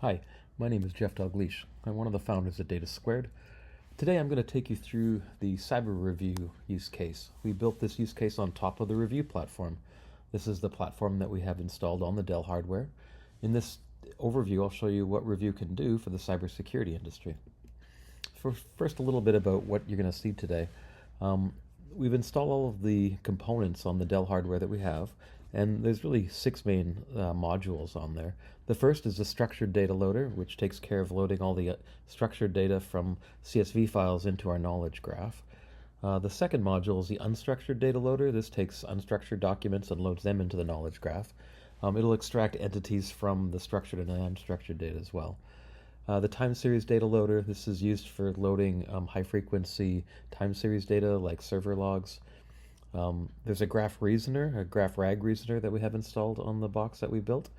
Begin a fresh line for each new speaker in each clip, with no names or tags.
Hi, my name is Jeff Dalgleish. I'm one of the founders at Data Squared. Today I'm going to take you through the cyber review use case. We built this use case on top of the review platform. This is the platform that we have installed on the Dell hardware. In this overview, I'll show you what review can do for the cybersecurity industry. First, a little bit about what you're going to see today. We've installed all of the components on the Dell hardware that we have, and there's really 6 main modules on there. The first is the structured data loader, which takes care of loading all the structured data from CSV files into our knowledge graph. The second module is the unstructured data loader. This takes unstructured documents and loads them into the knowledge graph. It'll extract entities from the structured and unstructured data as well. The time series data loader, this is used for loading high frequency time series data like server logs. There's a graph reasoner, a graph rag reasoner that we have installed on the box that we built.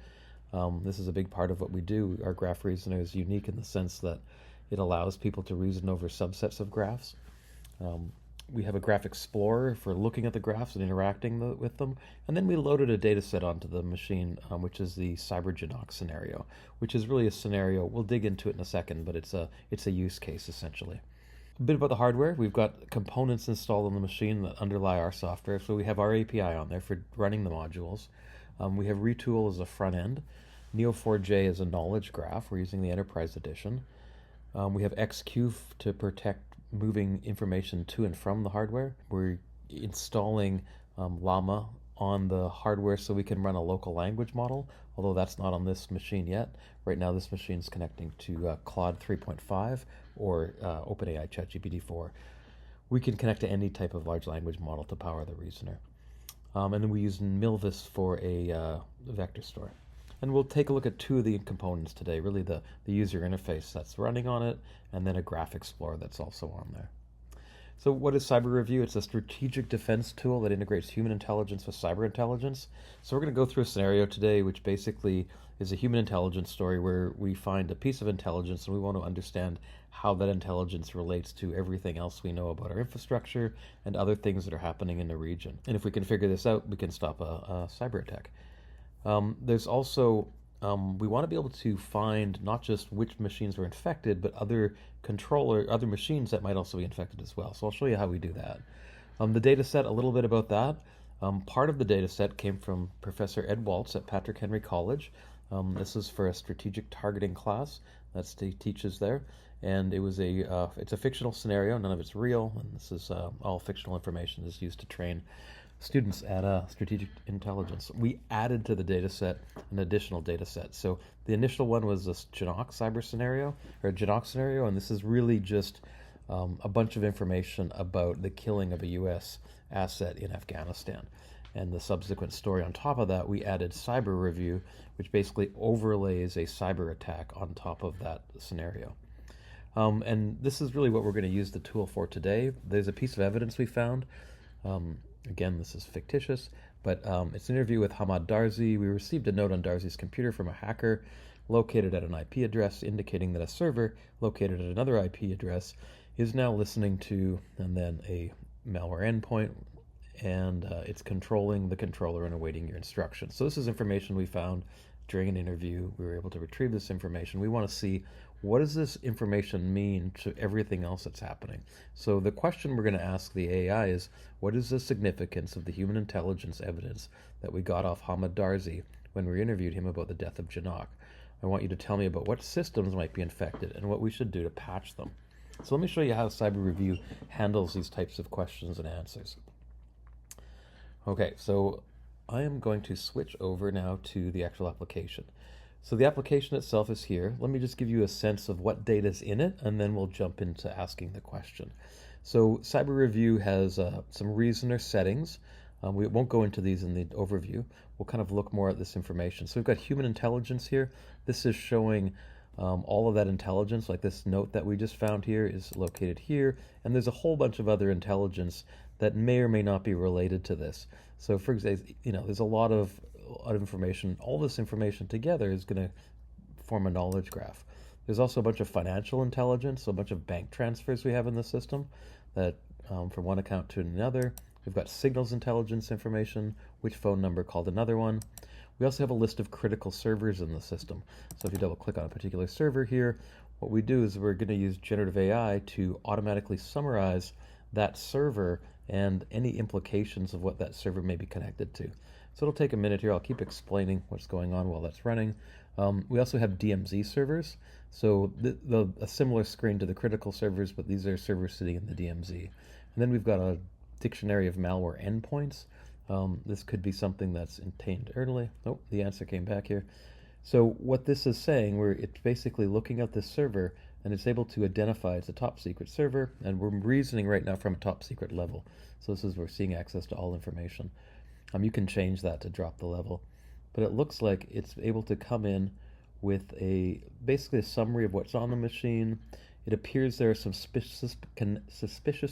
This is a big part of what we do. Our graph reasoner is unique in the sense that it allows people to reason over subsets of graphs. We have a graph explorer for looking at the graphs and interacting with them. And then we loaded a data set onto the machine, which is the cyber-Janok scenario, which is really a scenario. We'll dig into it in a second, but it's a use case essentially. A bit about the hardware. We've got components installed on the machine that underlie our software. So we have our API on there for running the modules. We have Retool as a front end. Neo4j as a knowledge graph. We're using the Enterprise Edition. We have XQ to protect moving information to and from the hardware. We're installing Llama on the hardware so we can run a local language model, although that's not on this machine yet. Right now this machine is connecting to Claude 3.5 or OpenAI ChatGPT-4. We can connect to any type of large language model to power the reasoner. And then we use Milvus for a vector store. And we'll take a look at 2 of the components today, really the user interface that's running on it, and then a graph explorer that's also on there. So what is Cyber Review? It's a strategic defense tool that integrates human intelligence with cyber intelligence. So we're going to go through a scenario today which basically is a human intelligence story where we find a piece of intelligence and we want to understand how that intelligence relates to everything else we know about our infrastructure and other things that are happening in the region. And if we can figure this out, we can stop a cyber attack. There's also, we want to be able to find not just which machines were infected, but other machines that might also be infected as well. So I'll show you how we do that. The data set, a little bit about that. Part of the data set came from Professor Ed Waltz at Patrick Henry College. This is for a strategic targeting class that he teaches there. And it's a fictional scenario, none of it's real, and this is all fictional information is used to train students at strategic intelligence. We added to the data set an additional data set. So the initial one was this Janok cyber scenario, or Janok scenario, and this is really just a bunch of information about the killing of a U.S. asset in Afghanistan. And the subsequent story on top of that, we added Cyber Review, which basically overlays a cyber attack on top of that scenario. And this is really what we're going to use the tool for today. There's a piece of evidence we found. Again, this is fictitious, but it's an interview with Hamad Darzi. We received a note on Darzi's computer from a hacker located at an IP address indicating that a server located at another IP address is now listening to, and then a malware endpoint, and it's controlling the controller and awaiting your instructions. So this is information we found during an interview. We were able to retrieve this information. We want to see, what does this information mean to everything else that's happening? So the question we're going to ask the AI is, what is the significance of the human intelligence evidence that we got off Hamad Darzi when we interviewed him about the death of Janok? I want you to tell me about what systems might be infected and what we should do to patch them. So let me show you how Cyber Review handles these types of questions and answers. Okay, so I am going to switch over now to the actual application. So the application itself is here. Let me just give you a sense of what data is in it, and then we'll jump into asking the question. So Cyber Review has some reasoner settings. We won't go into these in the overview. We'll kind of look more at this information. So we've got human intelligence here. This is showing all of that intelligence, like this note that we just found here is located here, and there's a whole bunch of other intelligence that may or may not be related to this. So for example, there's a lot of information. All this information together is going to form a knowledge graph. There's also a bunch of financial intelligence, so a bunch of bank transfers we have in the system that from one account to another. We've got signals intelligence information, which phone number called another one. We also have a list of critical servers in the system. So if you double click on a particular server here, what we do is we're going to use generative AI to automatically summarize that server and any implications of what that server may be connected to. So it'll take a minute here. I'll keep explaining what's going on while that's running. We also have DMZ servers. So a similar screen to the critical servers, but these are servers sitting in the DMZ. And then we've got a dictionary of malware endpoints. This could be something that's obtained early. Oh, the answer came back here. So what this is saying, it's basically looking at this server, and it's able to identify it's a top secret server, and we're reasoning right now from a top secret level. So this is we're seeing access to all information. You can change that to drop the level, but it looks like it's able to come in with basically a summary of what's on the machine. It appears there are some suspicious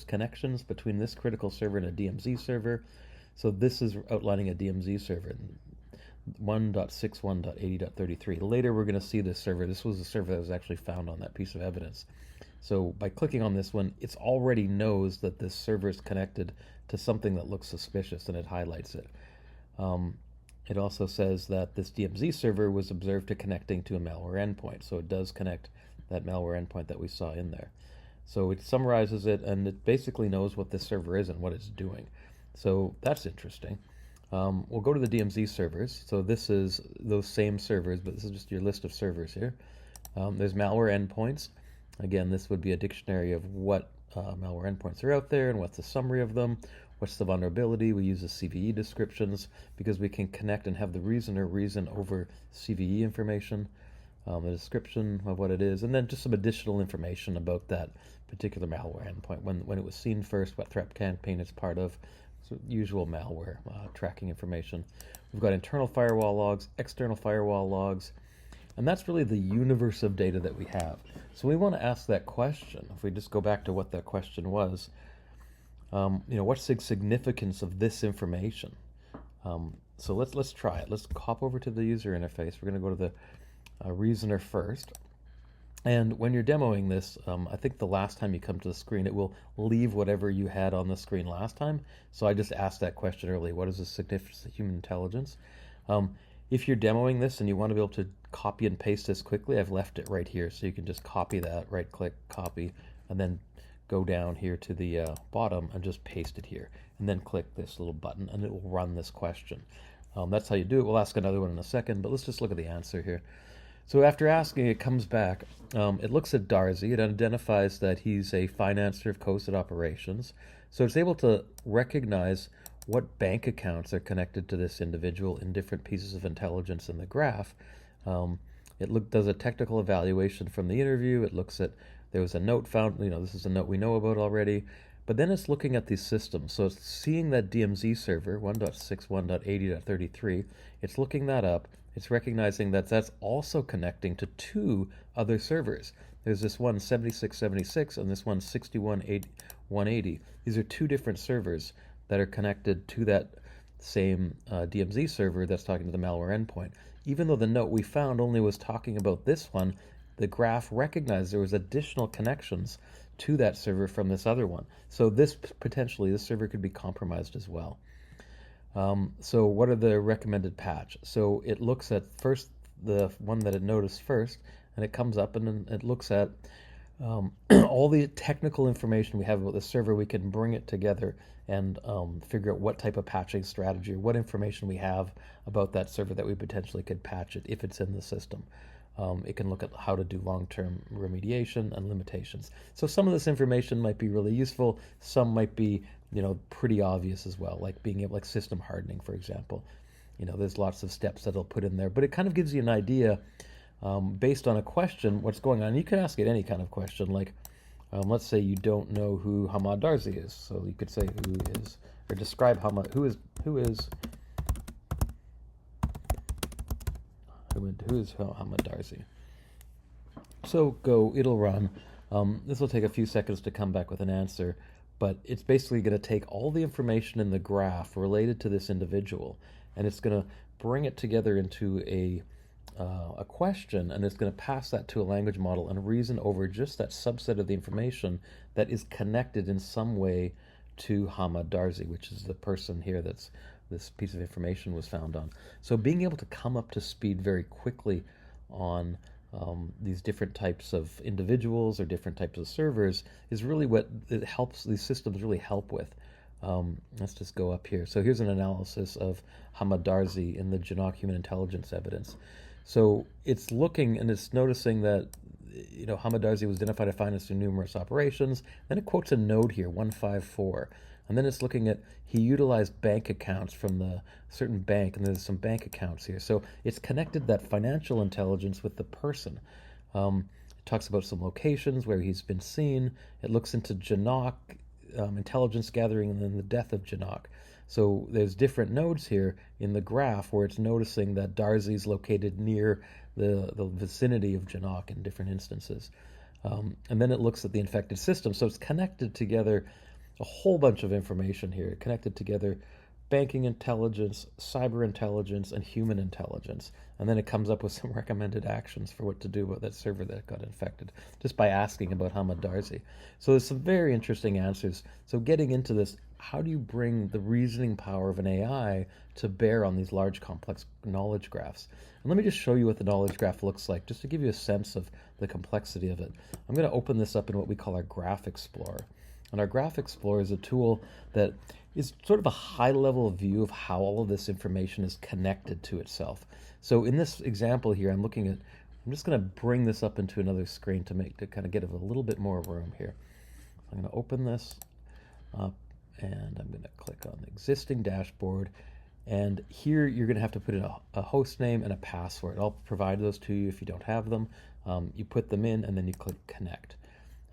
connections between this critical server and a DMZ server. So this is outlining a DMZ server, 1.61.80.33. Later we're going to see this server. This was a server that was actually found on that piece of evidence. So by clicking on this one, it already knows that this server is connected to something that looks suspicious, and it highlights it. It also says that this DMZ server was observed to connecting to a malware endpoint. So it does connect that malware endpoint that we saw in there. So it summarizes it, and it basically knows what this server is and what it's doing. So that's interesting. We'll go to the DMZ servers. So this is those same servers, but this is just your list of servers here. There's malware endpoints. Again, this would be a dictionary of what malware endpoints are out there and what's the summary of them. What's the vulnerability? We use the CVE descriptions because we can connect and have the reason over CVE information, the description of what it is, and then just some additional information about that particular malware endpoint, when it was seen first, what threat campaign it's part of, so usual malware tracking information. We've got internal firewall logs, external firewall logs, and that's really the universe of data that we have. So we want to ask that question. If we just go back to what that question was, what's the significance of this information? So let's try it. Let's hop over to the user interface. We're going to go to the reasoner first. And when you're demoing this, I think the last time you come to the screen, it will leave whatever you had on the screen last time. So I just asked that question earlier. What is the significance of human intelligence? If you're demoing this and you want to be able to copy and paste this quickly, I've left it right here. So you can just copy that, right-click, copy, and then go down here to the bottom and just paste it here. And then click this little button, and it will run this question. That's how you do it. We'll ask another one in a second, but let's just look at the answer here. So after asking, it comes back. It looks at Darzi. It identifies that he's a financer of COSID operations. So it's able to recognize what bank accounts are connected to this individual in different pieces of intelligence in the graph. It does a technical evaluation from the interview. It looks at, there was a note found, this is a note we know about already. But then it's looking at these systems. So it's seeing that DMZ server, 1.61.80.33. It's looking that up. It's recognizing that that's also connecting to two other servers. There's this one 7676 and this one 61.180. These are two different servers that are connected to that same DMZ server that's talking to the malware endpoint. Even though the note we found only was talking about this one, the graph recognized there was additional connections to that server from this other one. So this server could be compromised as well. So what are the recommended patch? So it looks at first the one that it noticed first, and it comes up and then it looks at all the technical information we have about the server. We can bring it together and figure out what type of patching strategy or what information we have about that server that we potentially could patch it if it's in the system. It can look at how to do long-term remediation and limitations. So some of this information might be really useful. Some might be, pretty obvious as well, like being able, like system hardening, for example. There's lots of steps that it'll put in there, but it kind of gives you an idea based on a question what's going on. You can ask it any kind of question, like let's say you don't know who Hamad Darzi is, so you could say who is, or describe who is Hamad Darzi. So it'll run. This will take a few seconds to come back with an answer, but it's basically going to take all the information in the graph related to this individual, and it's going to bring it together into a question, and it's going to pass that to a language model and reason over just that subset of the information that is connected in some way to Hamad Darzi, which is the person here that's this piece of information was found on. So being able to come up to speed very quickly on these different types of individuals or different types of servers is really what it helps, these systems really help with. Let's just go up here. So here's an analysis of Hamad Darzi in the Janok human intelligence evidence. So it's looking and it's noticing that, you know, Hamad Darzi was identified to finance through numerous operations. Then it quotes a node here, 154. And then it's looking at, he utilized bank accounts from the certain bank, and there's some bank accounts here. So it's connected that financial intelligence with the person. It talks about some locations where he's been seen. It looks into Janok, intelligence gathering, and then the death of Janok. So there's different nodes here in the graph where it's noticing that Darzi's located near the vicinity of Janok in different instances. And then it looks at the infected system. So it's connected together a whole bunch of information here, connected together banking intelligence, cyber intelligence, and human intelligence. And then it comes up with some recommended actions for what to do with that server that got infected, just by asking about Hamad Darzi. So there's some very interesting answers. So getting into this, how do you bring the reasoning power of an AI to bear on these large, complex knowledge graphs? And let me just show you what the knowledge graph looks like, just to give you a sense of the complexity of it. I'm going to open this up in what we call our Graph Explorer. And our Graph Explorer is a tool that is sort of a high-level view of how all of this information is connected to itself. So in this example here, I'm just going to bring this up into another screen to kind of get a little bit more room here. I'm going to open this up, and I'm going to click on the existing dashboard. And here you're going to have to put in a host name and a password. I'll provide those to you if you don't have them. You put them in, and then you click Connect.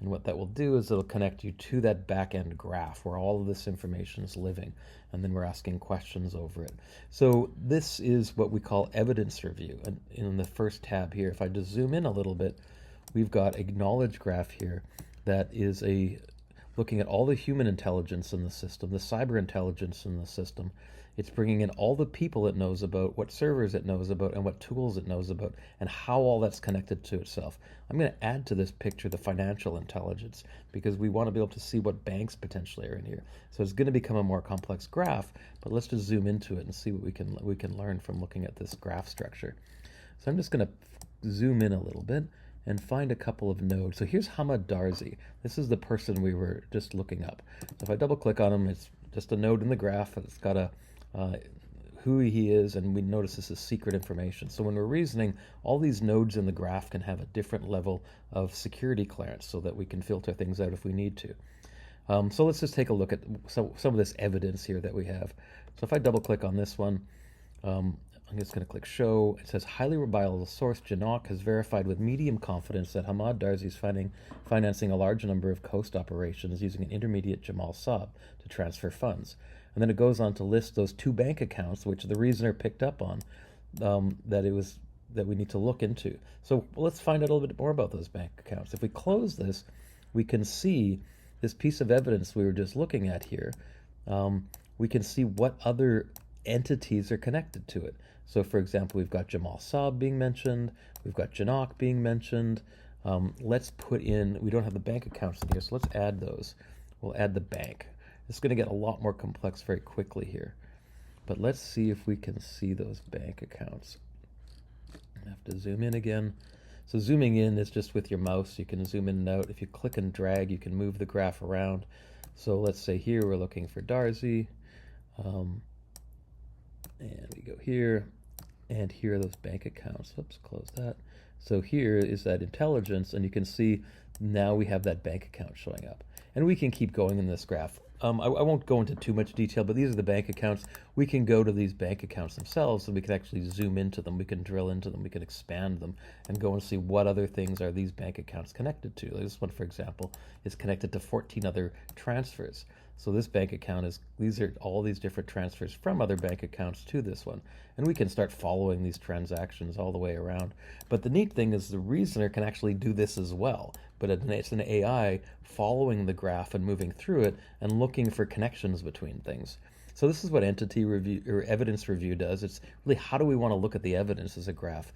And what that will do is it'll connect you to that back-end graph where all of this information is living, and then we're asking questions over it. So this is what we call evidence review. And in the first tab here, if I just zoom in a little bit, we've got a knowledge graph here that is looking at all the human intelligence in the system, the cyber intelligence in the system. It's bringing in all the people it knows about, what servers it knows about, and what tools it knows about, and how all that's connected to itself. I'm going to add to this picture the financial intelligence, because we want to be able to see what banks potentially are in here. So it's going to become a more complex graph, but let's just zoom into it and see what we can learn from looking at this graph structure. So I'm just going to zoom in a little bit and find a couple of nodes. So here's Hamad Darzi. This is the person we were just looking up. So if I double click on him, it's just a node in the graph. It's got who he is, and we notice this is secret information. So when we're reasoning, all these nodes in the graph can have a different level of security clearance so that we can filter things out if we need to. So let's just take a look at some of this evidence here that we have. So if I double click on this one, I'm just going to click Show. It says, highly reliable source Janok has verified with medium confidence that Hamad Darzi is financing a large number of Coast operations using an intermediate Jamal Saab to transfer funds. And then it goes on to list those 2 bank accounts, which the reasoner picked up on, that we need to look into. So let's find out a little bit more about those bank accounts. If we close this, we can see this piece of evidence we were just looking at here. We can see what other entities are connected to it. So for example, we've got Jamal Saab being mentioned, we've got Janok being mentioned. Let's put in, we don't have the bank accounts in here, so let's add those. We'll add the bank. It's going to get a lot more complex very quickly here. But let's see if we can see those bank accounts. I have to zoom in again. So zooming in is just with your mouse. You can zoom in and out. If you click and drag, you can move the graph around. So let's say here we're looking for Darzi. And we go here. And here are those bank accounts. Oops, close that. So here is that intelligence, and you can see now we have that bank account showing up. And we can keep going in this graph. I won't go into too much detail, but these are the bank accounts. We can go to these bank accounts themselves, and we can actually zoom into them. We can drill into them. We can expand them and go and see what other things are these bank accounts connected to. Like this one, for example, is connected to 14 other transfers. So this bank account these are all these different transfers from other bank accounts to this one. And we can start following these transactions all the way around. But the neat thing is the reasoner can actually do this as well. But it's an AI following the graph and moving through it and looking for connections between things. So this is what entity review or evidence review does. It's really, how do we want to look at the evidence as a graph?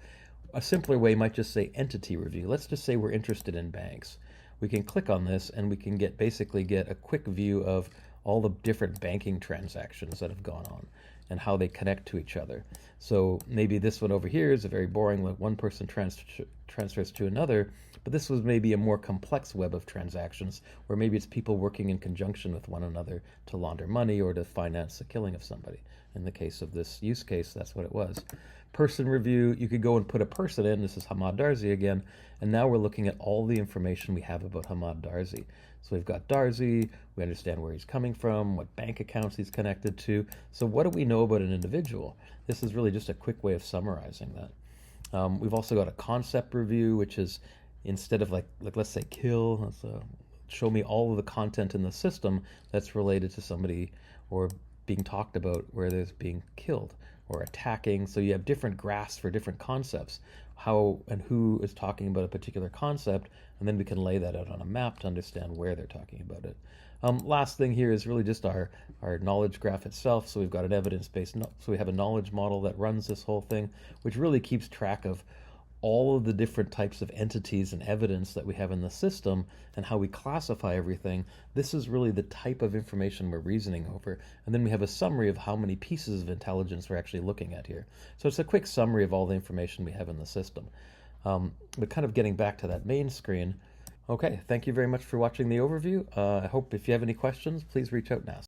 A simpler way might just say entity review. Let's just say we're interested in banks. We can click on this and we can basically get a quick view of all the different banking transactions that have gone on. and how they connect to each other. So maybe this one over here is a very boring, like one person transfers to another, but this was maybe a more complex web of transactions, where maybe it's people working in conjunction with one another to launder money or to finance the killing of somebody. In the case of this use case, that's what it was. Person review, you could go and put a person in. This is Hamad Darzi again, and now we're looking at all the information we have about Hamad Darzi. So we've got Darzi, we understand where he's coming from, what bank accounts he's connected to. So what do we know about an individual? This is really just a quick way of summarizing that. We've also got a concept review, which is instead of like let's say kill, let's show me all of the content in the system that's related to somebody or being talked about where there's being killed or attacking. So you have different graphs for different concepts, how and who is talking about a particular concept, and then we can lay that out on a map to understand where they're talking about it. Last thing here is really just our knowledge graph itself. So we've got an evidence-based, so we have a knowledge model that runs this whole thing, which really keeps track of all of the different types of entities and evidence that we have in the system and how we classify everything. This is really the type of information we're reasoning over. And then we have a summary of how many pieces of intelligence we're actually looking at here. So it's a quick summary of all the information we have in the system. But kind of getting back to that main screen. Okay, thank you very much for watching the overview. I hope if you have any questions, please reach out and ask.